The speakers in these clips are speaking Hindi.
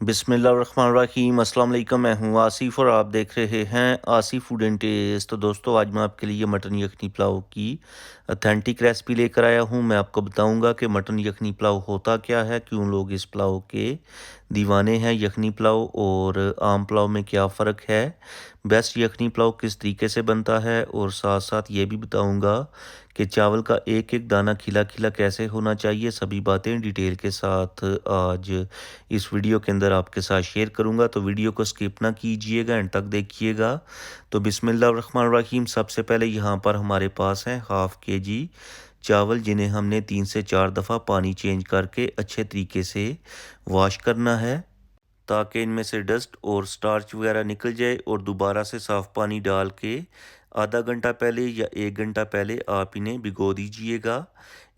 बिस्मिल्लाहिर्रहमानिर्रहीम। अस्सलाम वालेकुम। मैं हूँ आसिफ और आप देख रहे हैं आसिफ फूड एंड टेस्ट। तो दोस्तों, आज मैं आपके लिए मटन यखनी पुलाव की ऑथेंटिक रेसिपी लेकर आया हूँ। मैं आपको बताऊँगा कि मटन यखनी पुलाव होता क्या है, क्यों लोग इस पुलाव के दीवाने हैं। यखनी पुलाव और आम पुलाव में क्या फ़र्क है, बेस्ट यखनी पुलाव किस तरीके से बनता है, और साथ साथ ये भी बताऊँगा कि चावल का एक एक दाना खिला खिला कैसे होना चाहिए। सभी बातें डिटेल के साथ आज इस वीडियो के अंदर आपके साथ शेयर करूंगा, तो वीडियो को स्किप ना कीजिएगा, एंड तक देखिएगा। तो बिस्मिल्लाहिर्रहमानिर्रहीम। सबसे पहले यहाँ पर हमारे पास है हाफ़ केजी चावल, जिन्हें हमने 3 से 4 दफ़ा पानी चेंज करके अच्छे तरीके से वॉश करना है, ताकि इनमें से डस्ट और स्टार्च वगैरह निकल जाए। और दोबारा से साफ़ पानी डाल के आधा घंटा पहले या 1 घंटा पहले आप इन्हें भिगो दीजिएगा।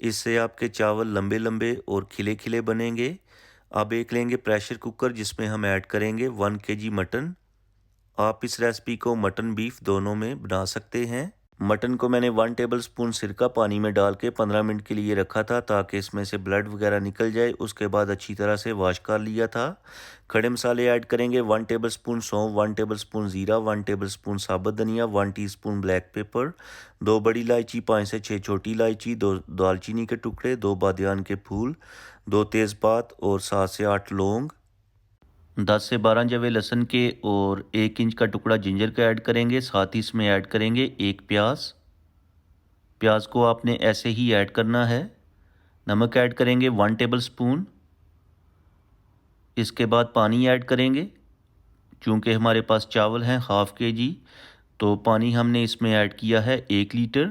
इससे आपके चावल लंबे लंबे और खिले खिले बनेंगे। अब एक लेंगे प्रेशर कुकर, जिसमें हम ऐड करेंगे 1 केजी मटन। आप इस रेसिपी को मटन बीफ दोनों में बना सकते हैं। मटन को मैंने 1 टेबलस्पून सिरका पानी में डाल के 15 मिनट के लिए रखा था, ताकि इसमें से ब्लड वगैरह निकल जाए। उसके बाद अच्छी तरह से वॉश कर लिया था। खड़े मसाले ऐड करेंगे 1 टेबलस्पून सौंफ, 1 टेबलस्पून ज़ीरा, 1 टेबलस्पून साबुत धनिया, 1 टीस्पून ब्लैक पेपर, 2 बड़ी इलायची, 5 से 6 छोटी इलायची, 2 दालचीनी के टुकड़े, 2 बादियान के फूल, 2 तेज़पात और 7 से 8 लौंग, 10 से 12 जवे लहसुन के, और 1 इंच का टुकड़ा जिंजर का ऐड करेंगे। साथ ही इसमें ऐड करेंगे 1 प्याज। प्याज को आपने ऐसे ही ऐड करना है। नमक ऐड करेंगे 1 टेबलस्पून। इसके बाद पानी ऐड करेंगे। चूँकि हमारे पास चावल हैं हाफ़ केजी, तो पानी हमने इसमें ऐड किया है 1 लीटर,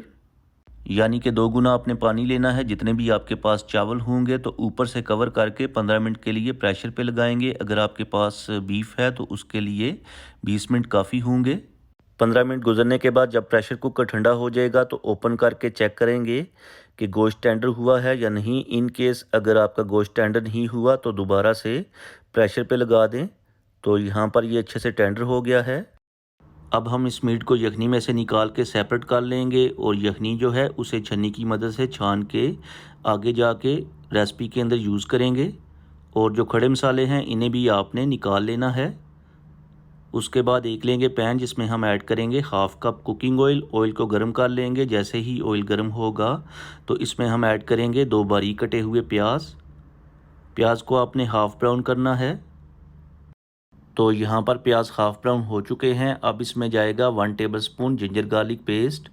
यानी कि 2 गुना आपने पानी लेना है। जितने भी आपके पास चावल होंगे, तो ऊपर से कवर करके 15 मिनट के लिए प्रेशर पे लगाएंगे। अगर आपके पास बीफ है तो उसके लिए 20 मिनट काफ़ी होंगे। 15 मिनट गुजरने के बाद जब प्रेशर कुकर ठंडा हो जाएगा, तो ओपन करके चेक करेंगे कि गोश्त टेंडर हुआ है या नहीं। इन केस अगर आपका गोश्त टेंडर नहीं हुआ, तो दोबारा से प्रेशर पे लगा दें। तो यहाँ पर ये अच्छे से टेंडर हो गया है। अब हम इस मीट को यखनी में से निकाल के सेपरेट कर लेंगे, और यखनी जो है उसे छन्नी की मदद से छान के आगे जाके रेसिपी के अंदर यूज़ करेंगे। और जो खड़े मसाले हैं, इन्हें भी आपने निकाल लेना है। उसके बाद एक लेंगे पैन, जिसमें हम ऐड करेंगे half cup cooking oil. Oil को गर्म कर लेंगे। जैसे ही ऑयल गर्म होगा, तो इसमें हम ऐड करेंगे 2 बारीक कटे हुए प्याज। प्याज को आपने हाफ़ ब्राउन करना है। तो यहाँ पर प्याज हाफ़ ब्राउन हो चुके हैं। अब इसमें जाएगा 1 tablespoon ginger garlic paste.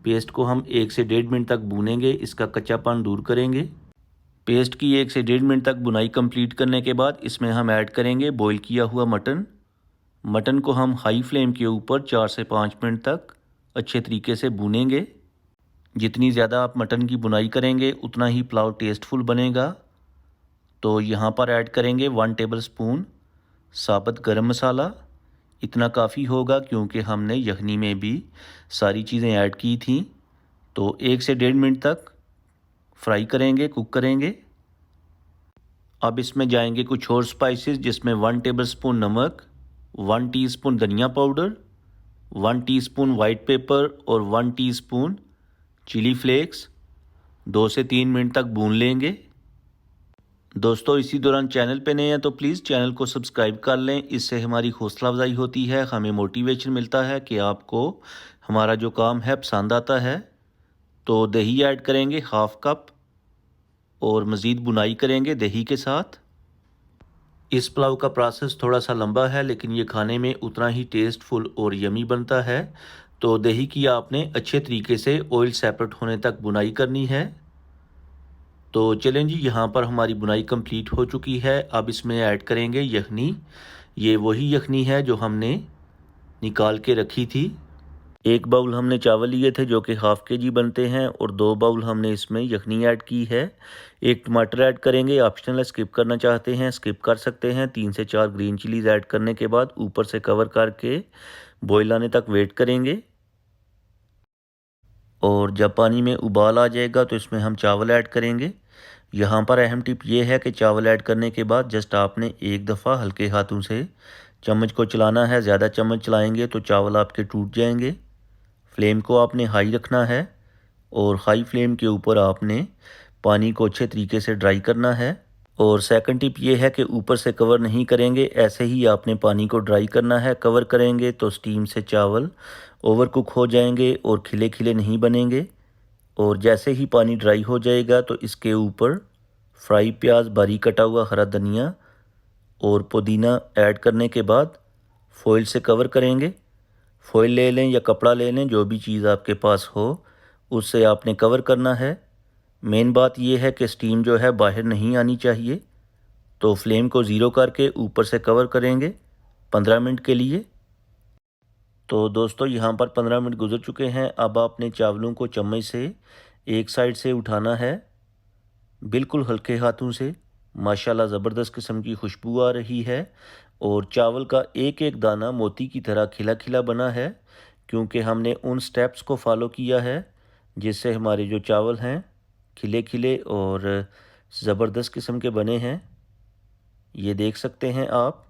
Paste को हम 1 से 1.5 मिनट तक भूनेंगे, इसका कच्चापन दूर करेंगे। पेस्ट की 1 से 1.5 मिनट तक बुनाई कंप्लीट करने के बाद इसमें हम ऐड करेंगे बॉईल किया हुआ मटन। मटन को हम हाई फ्लेम के ऊपर 4 से 5 मिनट तक अच्छे तरीके से भूनेंगे। जितनी ज़्यादा आप मटन की बुनाई करेंगे, उतना ही पुलाव टेस्टफुल बनेगा। तो यहाँ पर ऐड करेंगे 1 टेबलस्पून साबुत गरम मसाला। इतना काफ़ी होगा, क्योंकि हमने यखनी में भी सारी चीज़ें ऐड की थी। तो 1 से 1.5 मिनट तक फ्राई करेंगे, कुक करेंगे। अब इसमें जाएंगे कुछ और स्पाइसेस, जिसमें 1 टेबलस्पून नमक, 1 टीस्पून धनिया पाउडर, 1 टीस्पून वाइट पेपर और 1 टीस्पून चिली फ्लेक्स। 2 से 3 मिनट तक भून लेंगे। दोस्तों, इसी दौरान चैनल पे नए हैं तो प्लीज़ चैनल को सब्सक्राइब कर लें। इससे हमारी हौसला अफजाई होती है, हमें मोटिवेशन मिलता है कि आपको हमारा जो काम है पसंद आता है। तो दही ऐड करेंगे हाफ़ कप, और मज़ीद बुनाई करेंगे दही के साथ। इस पुलाव का प्रोसेस थोड़ा सा लंबा है, लेकिन ये खाने में उतना ही टेस्टफुल और यमी बनता है। तो दही की आपने अच्छे तरीके से ऑयल सेपरेट होने तक बुनाई करनी है। तो चलें जी, यहाँ पर हमारी बुनाई कंप्लीट हो चुकी है। अब इसमें ऐड करेंगे यखनी। ये वही यखनी है जो हमने निकाल के रखी थी। 1 बाउल हमने चावल लिए थे, जो कि हाफ़ केजी बनते हैं, और 2 बाउल हमने इसमें यखनी ऐड की है। 1 टमाटर ऐड करेंगे, ऑप्शनल है, स्किप करना चाहते हैं स्किप कर सकते हैं। 3 से 4 ग्रीन चिलीज़ ऐड करने के बाद ऊपर से कवर करके बॉईल आने तक वेट करेंगे। और जब पानी में उबाल आ जाएगा, तो इसमें हम चावल ऐड करेंगे। यहाँ पर अहम टिप ये है कि चावल ऐड करने के बाद जस्ट आपने एक दफ़ा हल्के हाथों से चम्मच को चलाना है। ज़्यादा चम्मच चलाएंगे तो चावल आपके टूट जाएंगे। फ्लेम को आपने हाई रखना है, और हाई फ्लेम के ऊपर आपने पानी को अच्छे तरीके से ड्राई करना है। और सेकंड टिप ये है कि ऊपर से कवर नहीं करेंगे, ऐसे ही आपने पानी को ड्राई करना है। कवर करेंगे तो स्टीम से चावल ओवर कुक हो जाएंगे और खिले खिले नहीं बनेंगे। और जैसे ही पानी ड्राई हो जाएगा तो इसके ऊपर फ्राई प्याज, बारीक कटा हुआ हरा धनिया और पुदीना ऐड करने के बाद फॉइल से कवर करेंगे। फॉइल ले लें या कपड़ा ले लें, जो भी चीज़ आपके पास हो उससे आपने कवर करना है। मेन बात यह है कि स्टीम जो है बाहर नहीं आनी चाहिए। तो फ्लेम को ज़ीरो करके ऊपर से कवर करेंगे 15 मिनट के लिए। तो दोस्तों यहाँ पर 15 मिनट गुजर चुके हैं। अब आपने चावलों को चम्मच से एक साइड से उठाना है, बिल्कुल हल्के हाथों से। माशाल्लाह ज़बरदस्त किस्म की खुशबू आ रही है और चावल का एक एक दाना मोती की तरह खिला खिला बना है, क्योंकि हमने उन स्टेप्स को फॉलो किया है जिससे हमारे जो चावल हैं खिले खिले और ज़बरदस्त किस्म के बने हैं। ये देख सकते हैं आप,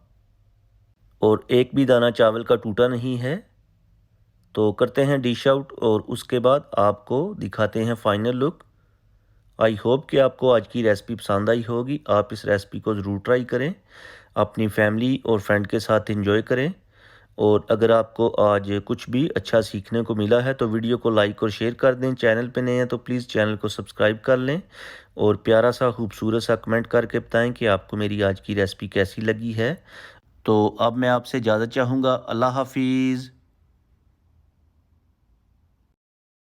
और एक भी दाना चावल का टूटा नहीं है। तो करते हैं डिश आउट और उसके बाद आपको दिखाते हैं फाइनल लुक। आई होप कि आपको आज की रेसिपी पसंद आई होगी। आप इस रेसिपी को ज़रूर ट्राई करें, अपनी फैमिली और फ्रेंड के साथ एंजॉय करें। और अगर आपको आज कुछ भी अच्छा सीखने को मिला है तो वीडियो को लाइक और शेयर कर दें। चैनल पे नए हैं तो प्लीज़ चैनल को सब्सक्राइब कर लें और प्यारा सा खूबसूरत सा कमेंट करके बताएं कि आपको मेरी आज की रेसिपी कैसी लगी है। तो अब मैं आपसे इजाज़त चाहूँगा। अल्लाह हाफिज़।